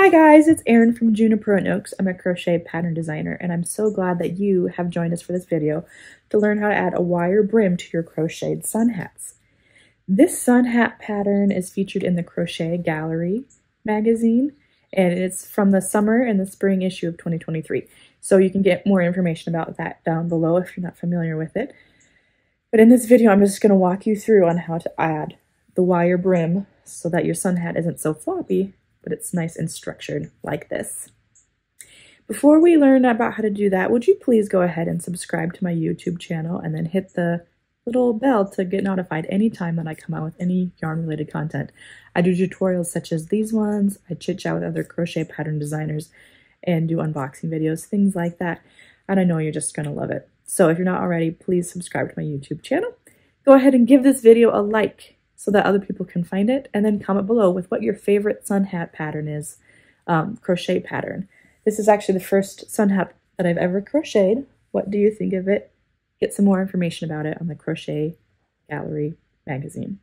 Hi guys, it's Erin from Juniper and Oaks. I'm a crochet pattern designer and I'm so glad that you have joined us for this video to learn how to add a wire brim to your crocheted sun hats. This sun hat pattern is featured in the Crochet Gallery magazine and it's from the summer and the spring issue of 2023. So you can get more information about that down below if you're not familiar with it. But in this video, I'm just going to walk you through on how to add the wire brim so that your sun hat isn't so floppy, but it's nice and structured like this. Before we learn about how to do that, would you please go ahead and subscribe to my YouTube channel and then hit the little bell to get notified anytime that I come out with any yarn related content. I do tutorials such as these ones, I chit chat with other crochet pattern designers and do unboxing videos, things like that. And I know you're just gonna love it. So if you're not already, please subscribe to my YouTube channel. Go ahead and give this video a like so that other people can find it, and then comment below with what your favorite sun hat pattern is, crochet pattern. This is actually the first sun hat that I've ever crocheted. What do you think of it? Get some more information about it on the Crochet Gallery magazine.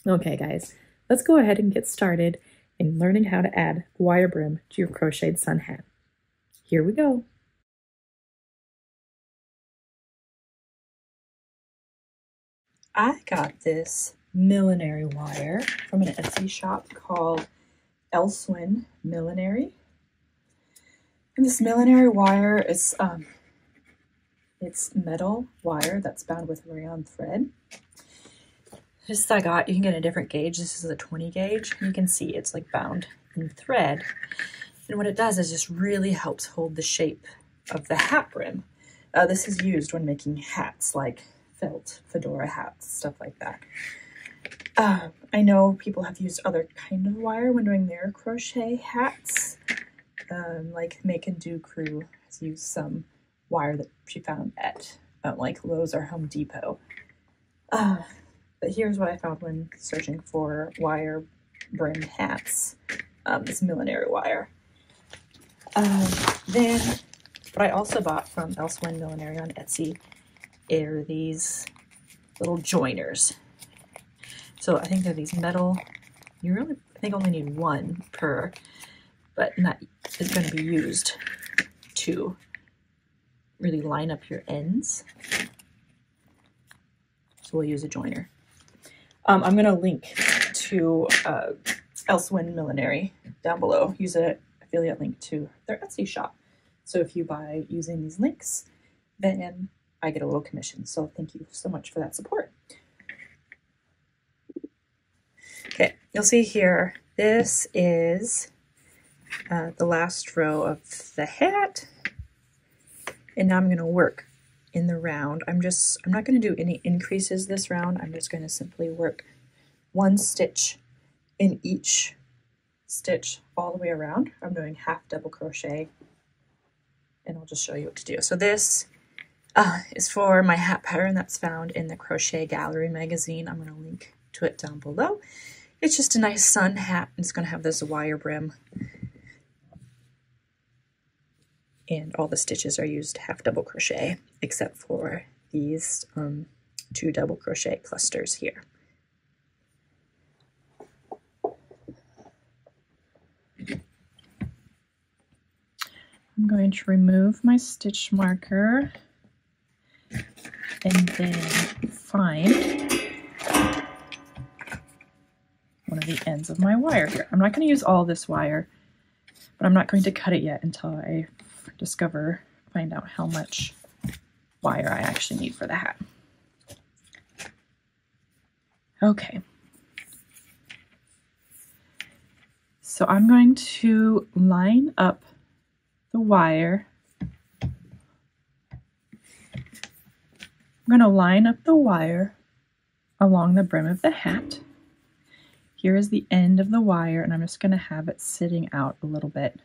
Okay guys, let's go ahead and get started in learning how to add wire brim to your crocheted sun hat. Here we go. I got this millinery wire from an Etsy shop called Elsewin Millinery. And this millinery wire is it's metal wire that's bound with rayon thread. This I got, you can get a different gauge. This is a 20 gauge. You can see it's like bound in thread. And what it does is just really helps hold the shape of the hat brim. This is used when making hats like felt, fedora hats, stuff like that. I know people have used other kind of wire when doing their crochet hats. Like Make and Do Crew has used some wire that she found at like Lowe's or Home Depot. But here's what I found when searching for wire brim hats. This millinery wire. Then what I also bought from Elsewin Millinery on Etsy are these little joiners. So I think they're these metal, you really, I think only need one per, but that is going to be used to really line up your ends. So we'll use a joiner. I'm going to link to Elsewin Millinery down below. Use an affiliate link to their Etsy shop. So if you buy using these links, then I get a little commission. So thank you so much for that support. Okay, you'll see here, this is the last row of the hat. And now I'm going to work in the round. I'm not going to do any increases this round. I'm just going to simply work one stitch in each stitch all the way around. I'm doing half double crochet and I'll just show you what to do. So this is for my hat pattern that's found in the Crochet Gallery magazine. I'm going to link to it down below. It's just a nice sun hat. It's going to have this wire brim. And all the stitches are used half double crochet, except for these 2 double crochet clusters here. I'm going to remove my stitch marker and then find one of the ends of my wire here. I'm not going to use all this wire, but I'm not going to cut it yet until I find out how much wire I actually need for the hat. Okay. So I'm going to line up the wire. I'm going to line up the wire along the brim of the hat. Here is the end of the wire, and I'm just going to have it sitting out a little bit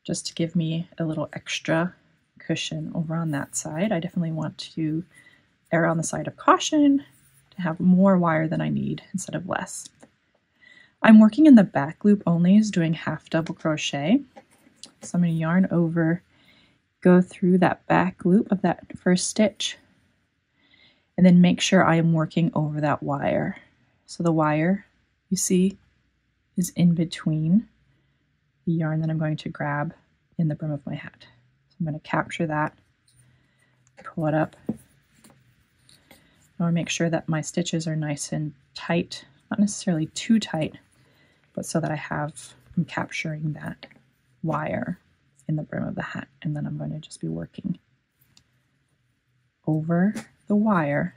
just to give me a little extra cushion over on that side. I definitely want to err on the side of caution to have more wire than I need instead of less. I'm working in the back loop only, is doing half double crochet. So I'm going to yarn over, go through that back loop of that first stitch, and then make sure I am working over that wire. So the wire, you see, is in between the yarn that I'm going to grab in the brim of my hat. So I'm going to capture that, pull it up. I want to make sure that my stitches are nice and tight, not necessarily too tight, but so that I'm capturing that wire in the brim of the hat. And then I'm going to just be working over the wire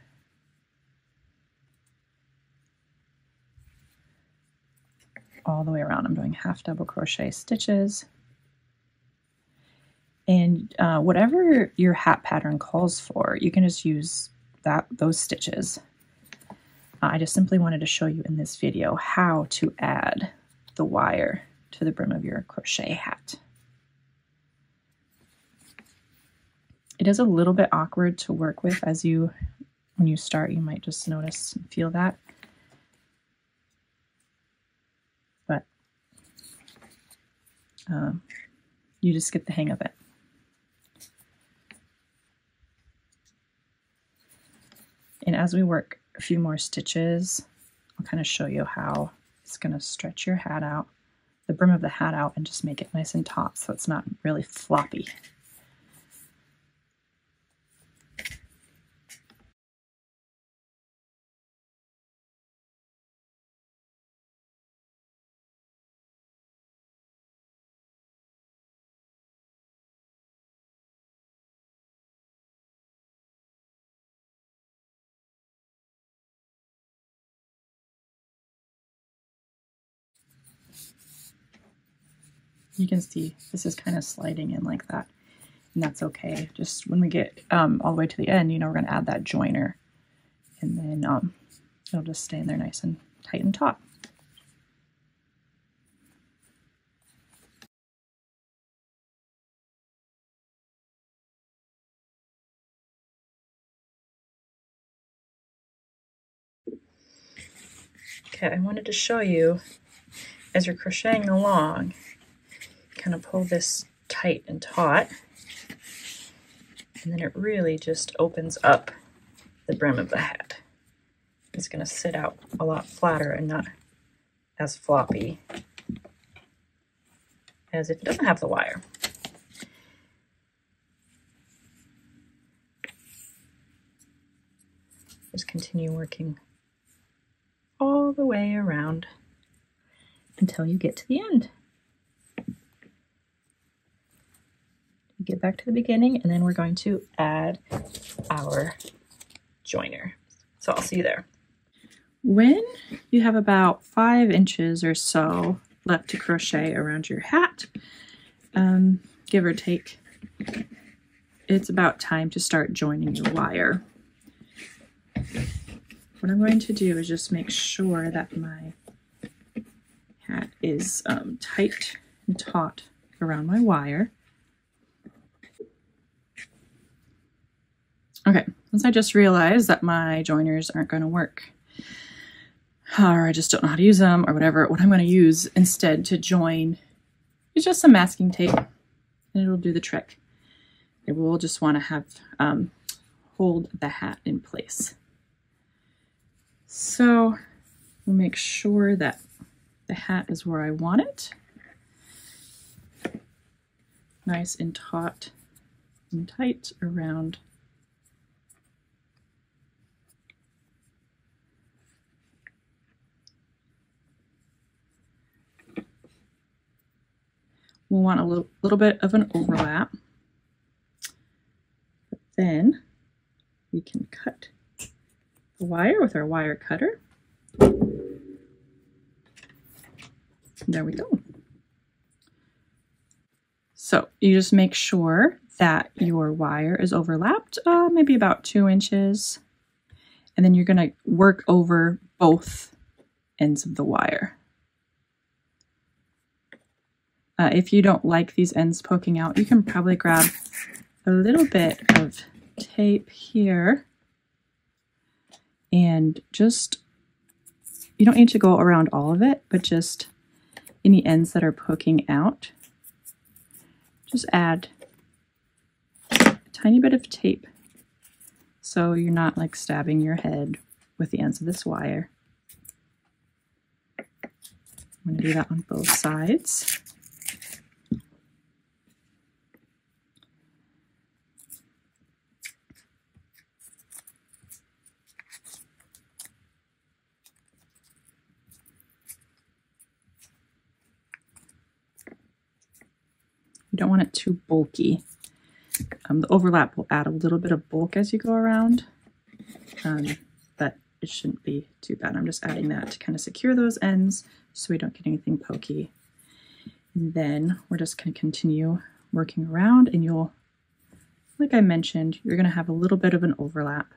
all the way around. I'm doing half double crochet stitches. And whatever your hat pattern calls for, you can just use those stitches. I just simply wanted to show you in this video how to add the wire to the brim of your crochet hat. It is a little bit awkward to work with when you start. You might just notice and feel that. But you just get the hang of it. And as we work a few more stitches, I'll kind of show you how it's going to stretch your hat out, the brim of the hat out, and just make it nice and taut so it's not really floppy. You can see this is kind of sliding in like that, and that's okay. Just when we get all the way to the end, we're going to add that joiner, and then it'll just stay in there nice and tight and taut. Okay, I wanted to show you as you're crocheting along, kind of pull this tight and taut, and then it really just opens up the brim of the hat. It's going to sit out a lot flatter and not as floppy as if it doesn't have the wire. Just continue working all the way around until you get to the end. Get back to the beginning, and then we're going to add our joiner. So I'll see you there. When you have about 5 inches or so left to crochet around your hat, give or take, it's about time to start joining your wire. What I'm going to do is just make sure that my hat is tight and taut around my wire. Okay, since I just realized that my joiners aren't going to work, or I just don't know how to use them or whatever, what I'm going to use instead to join is just some masking tape, and it'll do the trick. It will just want to have hold the hat in place. So we'll make sure that the hat is where I want it. Nice and taut and tight around . We'll want a little bit of an overlap, but then we can cut the wire with our wire cutter. There we go. So you just make sure that your wire is overlapped, maybe about 2 inches, and then you're going to work over both ends of the wire. If you don't like these ends poking out, you can probably grab a little bit of tape here and just, you don't need to go around all of it, but just any ends that are poking out, just add a tiny bit of tape so you're not like stabbing your head with the ends of this wire. I'm going to do that on both sides. You don't want it too bulky. The overlap will add a little bit of bulk as you go around, but it shouldn't be too bad. I'm just adding that to kind of secure those ends so we don't get anything pokey. And then we're just going to continue working around, and you'll, like I mentioned, you're going to have a little bit of an overlap.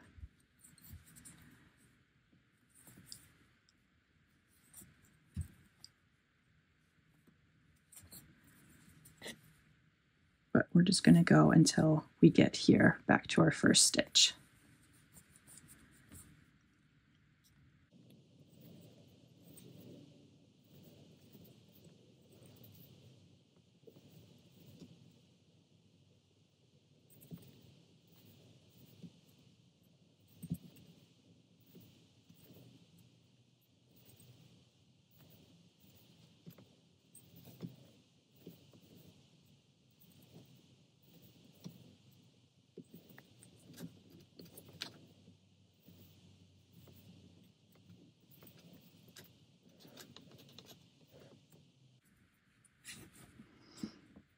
But we're just going to go until we get here back to our first stitch.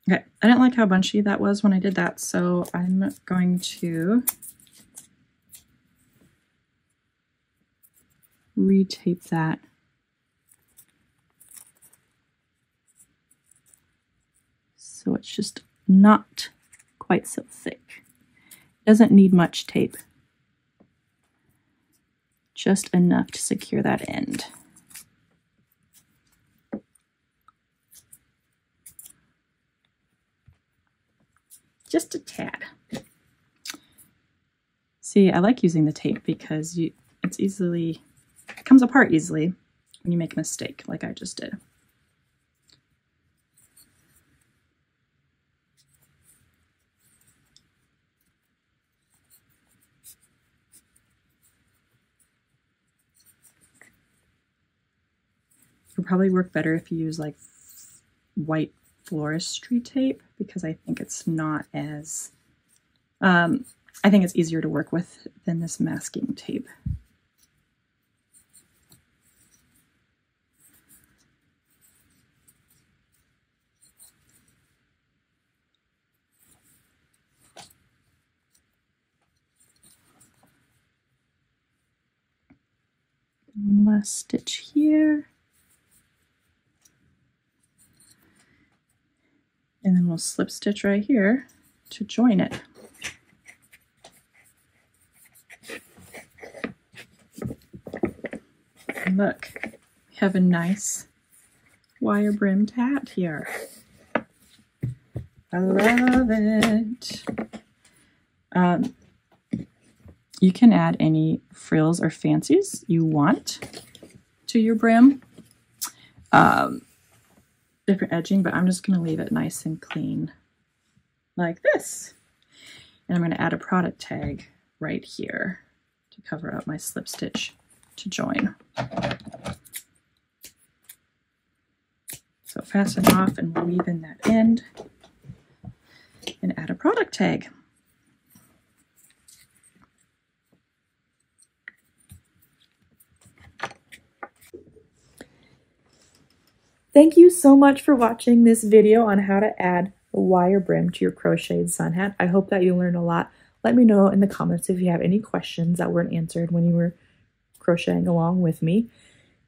Okay, I didn't like how bunchy that was when I did that, so I'm going to retape that. So it's just not quite so thick. Doesn't need much tape. Just enough to secure that end. Just a tad. See, I like using the tape because it comes apart easily when you make a mistake like I just did. It'll probably work better if you use like white floristry tape, because I think it's not as, I think it's easier to work with than this masking tape. One last stitch here. And then we'll slip stitch right here to join it. And look, we have a nice wire brimmed hat here. I love it. You can add any frills or fancies you want to your brim. Different edging, but I'm just going to leave it nice and clean like this. And I'm going to add a product tag right here to cover up my slip stitch to join. So fasten off and weave in that end and add a product tag. Thank you so much for watching this video on how to add a wire brim to your crocheted sun hat. I hope that you learned a lot. Let me know in the comments if you have any questions that weren't answered when you were crocheting along with me.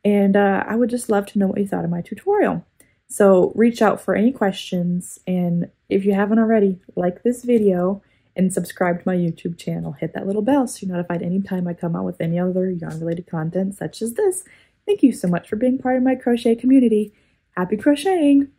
And I would just love to know what you thought of my tutorial. So reach out for any questions, and if you haven't already, like this video and subscribe to my YouTube channel. Hit that little bell so you're notified anytime I come out with any other yarn-related content such as this. Thank you so much for being part of my crochet community. Happy crocheting!